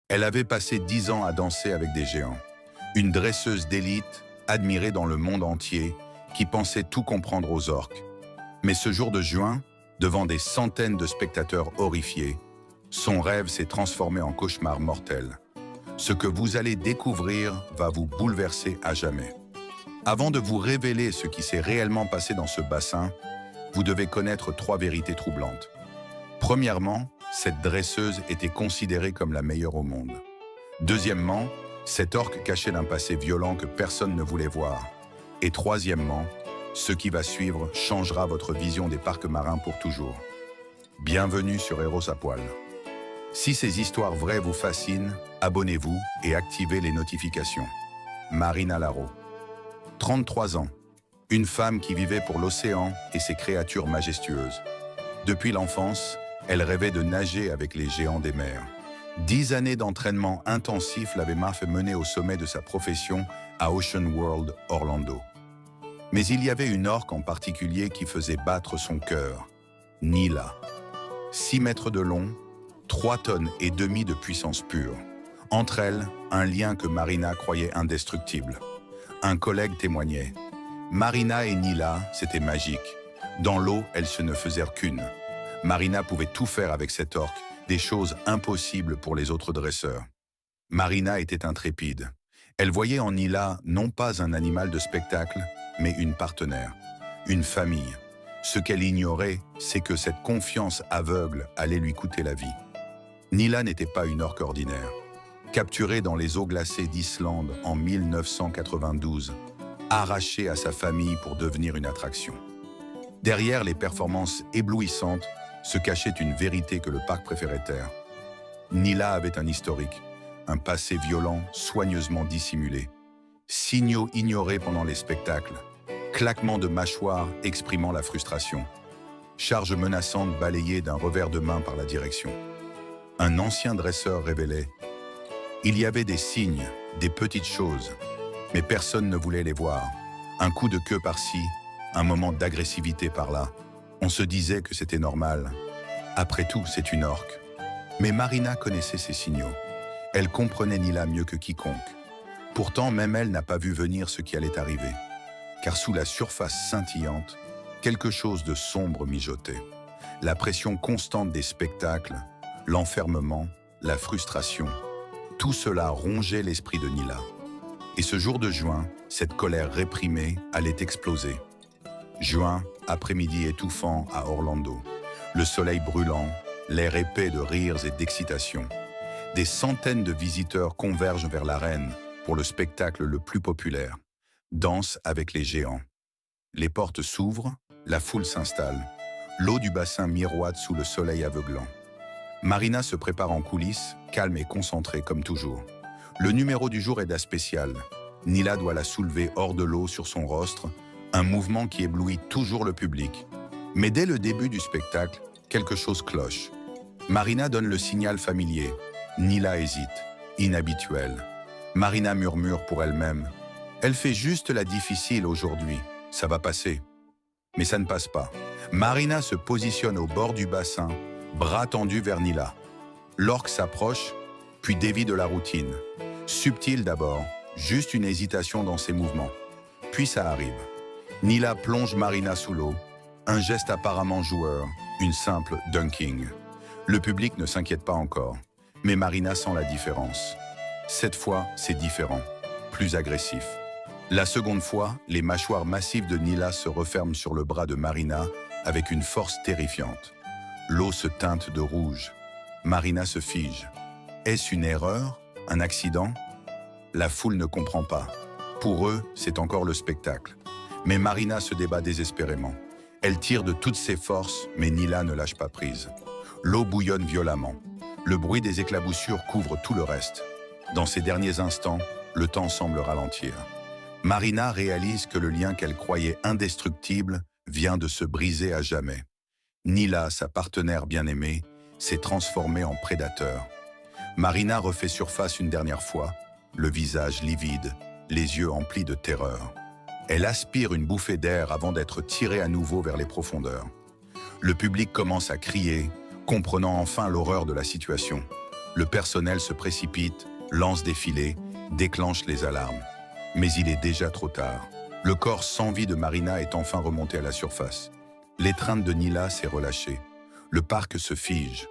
Elle avait passé 10 ans à danser avec des géants. Une dresseuse d'élite, admirée dans le monde entier, qui pensait tout comprendre aux orques. Mais ce jour de juin, devant des centaines de spectateurs horrifiés, son rêve s'est transformé en cauchemar mortel. Ce que vous allez découvrir va vous bouleverser à jamais. Avant de vous révéler ce qui s'est réellement passé dans ce bassin, vous devez connaître 3 vérités troublantes. Premièrement, cette dresseuse était considérée comme la meilleure au monde. Deuxièmement, cet orque cachait d'un passé violent que personne ne voulait voir. Et troisièmement, ce qui va suivre changera votre vision des parcs marins pour toujours. Bienvenue sur Héros à poil. Si ces histoires vraies vous fascinent, abonnez-vous et activez les notifications. Marina Laro. 33 ans. Une femme qui vivait pour l'océan et ses créatures majestueuses. Depuis l'enfance, elle rêvait de nager avec les géants des mers. 10 années d'entraînement intensif l'avaient fait mener au sommet de sa profession à Ocean World, Orlando. Mais il y avait une orque en particulier qui faisait battre son cœur. Nila. 6 mètres de long, 3 tonnes et demie de puissance pure. Entre elles, un lien que Marina croyait indestructible. Un collègue témoignait. Marina et Nila, c'était magique. Dans l'eau, elles se ne faisaient qu'une. Marina pouvait tout faire avec cette orque, des choses impossibles pour les autres dresseurs. Marina était intrépide. Elle voyait en Nila non pas un animal de spectacle, mais une partenaire, une famille. Ce qu'elle ignorait, c'est que cette confiance aveugle allait lui coûter la vie. Nila n'était pas une orque ordinaire. Capturée dans les eaux glacées d'Islande en 1992, arrachée à sa famille pour devenir une attraction. Derrière les performances éblouissantes se cachait une vérité que le parc préférait taire. Nila avait un historique, un passé violent soigneusement dissimulé. Signaux ignorés pendant les spectacles, claquements de mâchoires exprimant la frustration, charges menaçantes balayées d'un revers de main par la direction. Un ancien dresseur révélait « Il y avait des signes, des petites choses, mais personne ne voulait les voir. Un coup de queue par-ci, un moment d'agressivité par-là. On se disait que c'était normal. Après tout, c'est une orque. » Mais Marina connaissait ces signaux. Elle comprenait Nila mieux que quiconque. Pourtant, même elle n'a pas vu venir ce qui allait arriver. Car sous la surface scintillante, quelque chose de sombre mijotait. La pression constante des spectacles, l'enfermement, la frustration, tout cela rongeait l'esprit de Nila. Et ce jour de juin, cette colère réprimée allait exploser. Juin, après-midi étouffant à Orlando. Le soleil brûlant, l'air épais de rires et d'excitation. Des centaines de visiteurs convergent vers l'arène pour le spectacle le plus populaire. Danse avec les géants. Les portes s'ouvrent, la foule s'installe. L'eau du bassin miroite sous le soleil aveuglant. Marina se prépare en coulisses, calme et concentrée comme toujours. Le numéro du jour est d'A spécial. Nila doit la soulever hors de l'eau sur son rostre, un mouvement qui éblouit toujours le public. Mais dès le début du spectacle, quelque chose cloche. Marina donne le signal familier. Nila hésite, inhabituelle. Marina murmure pour elle-même. Elle fait juste la difficile aujourd'hui, ça va passer. Mais ça ne passe pas. Marina se positionne au bord du bassin, bras tendus vers Nila. L'orque s'approche, puis dévie de la routine. Subtil d'abord, juste une hésitation dans ses mouvements. Puis ça arrive. Nila plonge Marina sous l'eau, un geste apparemment joueur, une simple dunking. Le public ne s'inquiète pas encore, mais Marina sent la différence. Cette fois, c'est différent, plus agressif. La seconde fois, les mâchoires massives de Nila se referment sur le bras de Marina avec une force terrifiante. L'eau se teinte de rouge. Marina se fige. Est-ce une erreur? Un accident? La foule ne comprend pas. Pour eux, c'est encore le spectacle. Mais Marina se débat désespérément. Elle tire de toutes ses forces, mais Nila ne lâche pas prise. L'eau bouillonne violemment. Le bruit des éclaboussures couvre tout le reste. Dans ces derniers instants, le temps semble ralentir. Marina réalise que le lien qu'elle croyait indestructible vient de se briser à jamais. Nila, sa partenaire bien-aimée, s'est transformée en prédateur. Marina refait surface une dernière fois, le visage livide, les yeux emplis de terreur. Elle aspire une bouffée d'air avant d'être tirée à nouveau vers les profondeurs. Le public commence à crier, comprenant enfin l'horreur de la situation. Le personnel se précipite, lance des filets, déclenche les alarmes. Mais il est déjà trop tard. Le corps sans vie de Marina est enfin remonté à la surface. L'étreinte de Nila s'est relâchée. Le parc se fige.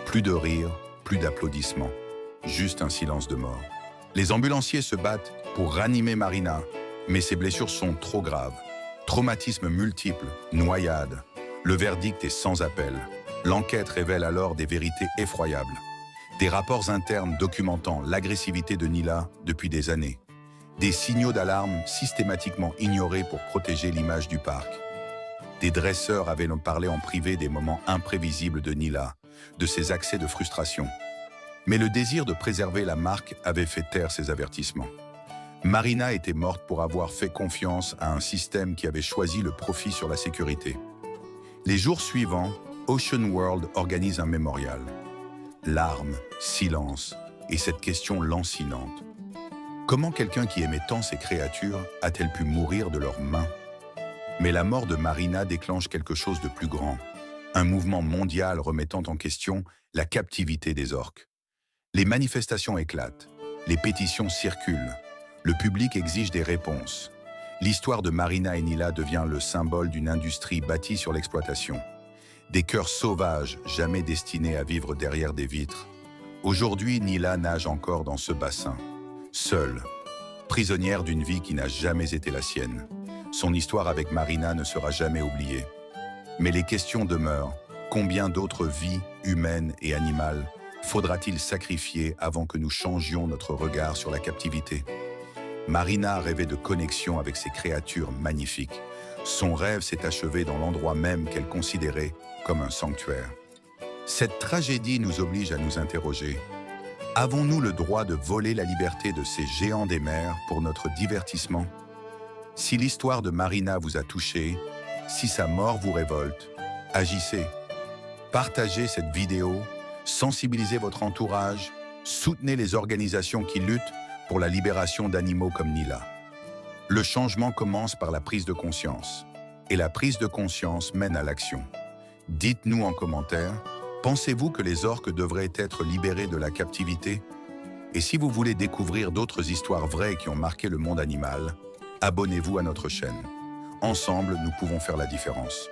Plus de rires, plus d'applaudissements. Juste un silence de mort. Les ambulanciers se battent pour ranimer Marina, mais ses blessures sont trop graves. Traumatismes multiples, noyade. Le verdict est sans appel. L'enquête révèle alors des vérités effroyables. Des rapports internes documentant l'agressivité de Nila depuis des années. Des signaux d'alarme systématiquement ignorés pour protéger l'image du parc. Des dresseurs avaient parlé en privé des moments imprévisibles de Nila, de ses accès de frustration. Mais le désir de préserver la marque avait fait taire ces avertissements. Marina était morte pour avoir fait confiance à un système qui avait choisi le profit sur la sécurité. Les jours suivants, Ocean World organise un mémorial. Larmes, silence et cette question lancinante. Comment quelqu'un qui aimait tant ces créatures a-t-elle pu mourir de leurs mains? Mais la mort de Marina déclenche quelque chose de plus grand. Un mouvement mondial remettant en question la captivité des orques. Les manifestations éclatent, les pétitions circulent, le public exige des réponses. L'histoire de Marina et Nila devient le symbole d'une industrie bâtie sur l'exploitation. Des cœurs sauvages, jamais destinés à vivre derrière des vitres. Aujourd'hui, Nila nage encore dans ce bassin, seule, prisonnière d'une vie qui n'a jamais été la sienne. Son histoire avec Marina ne sera jamais oubliée. Mais les questions demeurent. Combien d'autres vies, humaines et animales, faudra-t-il sacrifier avant que nous changions notre regard sur la captivité? Marina rêvait de connexion avec ces créatures magnifiques. Son rêve s'est achevé dans l'endroit même qu'elle considérait comme un sanctuaire. Cette tragédie nous oblige à nous interroger. Avons-nous le droit de voler la liberté de ces géants des mers pour notre divertissement? Si l'histoire de Marina vous a touché, si sa mort vous révolte, agissez. Partagez cette vidéo, sensibilisez votre entourage, soutenez les organisations qui luttent pour la libération d'animaux comme Nila. Le changement commence par la prise de conscience. Et la prise de conscience mène à l'action. Dites-nous en commentaire, pensez-vous que les orques devraient être libérés de la captivité? Et si vous voulez découvrir d'autres histoires vraies qui ont marqué le monde animal, abonnez-vous à notre chaîne. Ensemble, nous pouvons faire la différence.